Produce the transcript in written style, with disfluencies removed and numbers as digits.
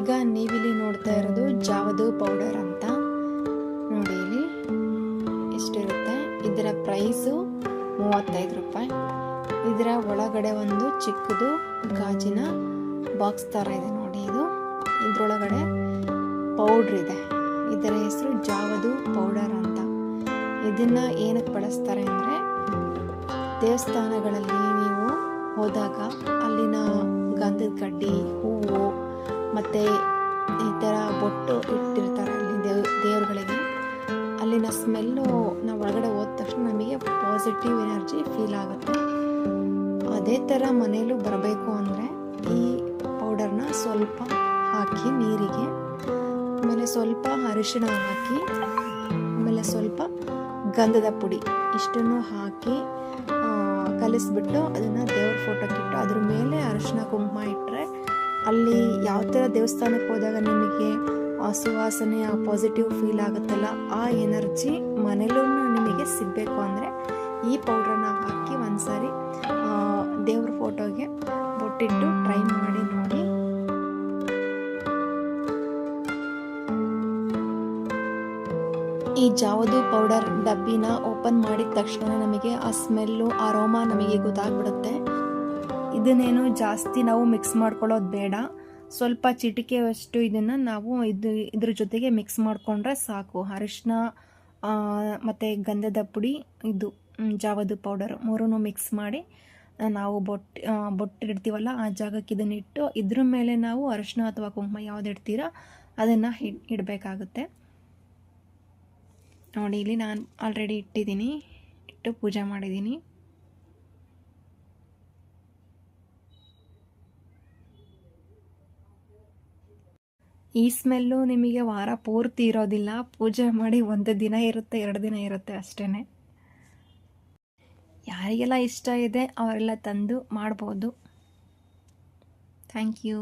ಈಗ ನೀವಿಲ್ಲಿ ನೋಡ್ತಾ ಇರೋದು ಜಾವದು ಪೌಡರ್ ಅಂತ ನೋಡಿ. ಇಲ್ಲಿ ಎಷ್ಟಿರುತ್ತೆ, ಇದರ ಪ್ರೈಸು 35 ರೂಪಾಯಿ. ಇದರ ಒಳಗಡೆ ಒಂದು ಚಿಕ್ಕದು ಗಾಜಿನ ಬಾಕ್ಸ್ ಥರ ಇದೆ ನೋಡಿ. ಇದರೊಳಗಡೆ ಪೌಡ್ರ್ ಇದೆ. ಇದರ ಹೆಸರು ಜಾವದು ಪೌಡರ್ ಅಂತ. ಇದನ್ನ ಏನಕ್ಕೆ ಬಳಸ್ತಾರೆ ಅಂದರೆ, ದೇವಸ್ಥಾನಗಳಲ್ಲಿ ನೀವು ಹೋದಾಗ ಅಲ್ಲಿನ ಗಂಧದ ಕಡ್ಡಿ, ಹೂವು ಮತ್ತು ಈ ಥರ ಬೊಟ್ಟು ಇಟ್ಟಿರ್ತಾರೆ ಅಲ್ಲಿ ದೇವ್ರುಗಳಿಗೆ. ಅಲ್ಲಿನ ಸ್ಮೆಲ್ಲು ನಾವು ಒಳಗಡೆ ಹೋದ ತಕ್ಷಣ ನಮಗೆ ಪಾಸಿಟಿವ್ ಎನರ್ಜಿ ಫೀಲ್ ಆಗುತ್ತೆ. ಅದೇ ಥರ ಮನೆಯಲ್ಲೂ ಬರಬೇಕು ಅಂದರೆ ಈ ಪೌಡರ್ನ ಸ್ವಲ್ಪ ಹಾಕಿ ನೀರಿಗೆ, ಆಮೇಲೆ ಸ್ವಲ್ಪ ಅರಿಶಿಣ ಹಾಕಿ, ಆಮೇಲೆ ಸ್ವಲ್ಪ ಗಂಧದ ಪುಡಿ, ಇಷ್ಟನ್ನು ಹಾಕಿ ಕಲಿಸ್ಬಿಟ್ಟು ಅದನ್ನು ದೇವ್ರ ಫೋಟೋಕ್ಕಿಟ್ಟು ಅದ್ರ ಮೇಲೆ ಅರಿಶಿಣ ಕುಂಕುಮ ಇಟ್ಟರೆ ಅಲ್ಲಿ ಯಾವ ಥರ ದೇವಸ್ಥಾನಕ್ಕೆ ಹೋದಾಗ ನಿಮಗೆ ಆ ಸುವಾಸನೆ, ಆ ಪಾಸಿಟಿವ್ ಫೀಲ್ ಆಗುತ್ತಲ್ಲ, ಆ ಎನರ್ಜಿ ಮನೇಲೂ ನಿಮಗೆ ಸಿಗಬೇಕು ಅಂದರೆ ಈ ಪೌಡ್ರನ್ನ ಹಾಕಿ ಒಂದ್ಸಾರಿ ದೇವ್ರ ಫೋಟೋಗೆ ಬೊಟ್ಟಿಟ್ಟು ಟ್ರೈ ಮಾಡಿ ನೋಡಿ. ಈ ಜಾವದು ಪೌಡರ್ ಡಬ್ಬಿನ ಓಪನ್ ಮಾಡಿದ ತಕ್ಷಣ ನಮಗೆ ಆ ಸ್ಮೆಲ್ಲು, ಅರೋಮಾ ನಮಗೆ ಗೊತ್ತಾಗ್ಬಿಡುತ್ತೆ. ಇದನ್ನೇನು ಜಾಸ್ತಿ ನಾವು ಮಿಕ್ಸ್ ಮಾಡ್ಕೊಳ್ಳೋದು ಬೇಡ. ಸ್ವಲ್ಪ ಚಿಟಿಕೆಯಷ್ಟು ಇದನ್ನು ನಾವು ಇದ್ರ ಜೊತೆಗೆ ಮಿಕ್ಸ್ ಮಾಡಿಕೊಂಡ್ರೆ ಸಾಕು. ಅರಿಶಿನ ಮತ್ತು ಗಂಧದ ಪುಡಿ, ಇದು ಜಾವದು ಪೌಡರ್ ಮೂರನ್ನು ಮಿಕ್ಸ್ ಮಾಡಿ ನಾವು ಬೊಟ್ಟಿಡ್ತೀವಲ್ಲ ಆ ಜಾಗಕ್ಕೆ ಇದನ್ನಿಟ್ಟು ಇದ್ರ ಮೇಲೆ ನಾವು ಅರಿಶಿನ ಅಥವಾ ಕುಂಕುಮ ಯಾವ್ದು ಇಡ್ತೀರಾ ಅದನ್ನು ಇಡಬೇಕಾಗುತ್ತೆ ನೋಡಿ. ಇಲ್ಲಿ ನಾನು ಆಲ್ರೆಡಿ ಇಟ್ಟು ಪೂಜೆ ಮಾಡಿದ್ದೀನಿ. ಈ ಸ್ಮೆಲ್ಲು ನಿಮಗೆ ವಾರ ಪೂರ್ತಿ ಇರೋದಿಲ್ಲ. ಪೂಜೆ ಮಾಡಿ 1 ದಿನ ಇರುತ್ತೆ, 2 ದಿನ ಇರುತ್ತೆ ಅಷ್ಟೇ. ಯಾರಿಗೆಲ್ಲ ಇಷ್ಟ ಇದೆ ಅವರೆಲ್ಲ ತಂದು ಮಾಡ್ಬೋದು. Thank you.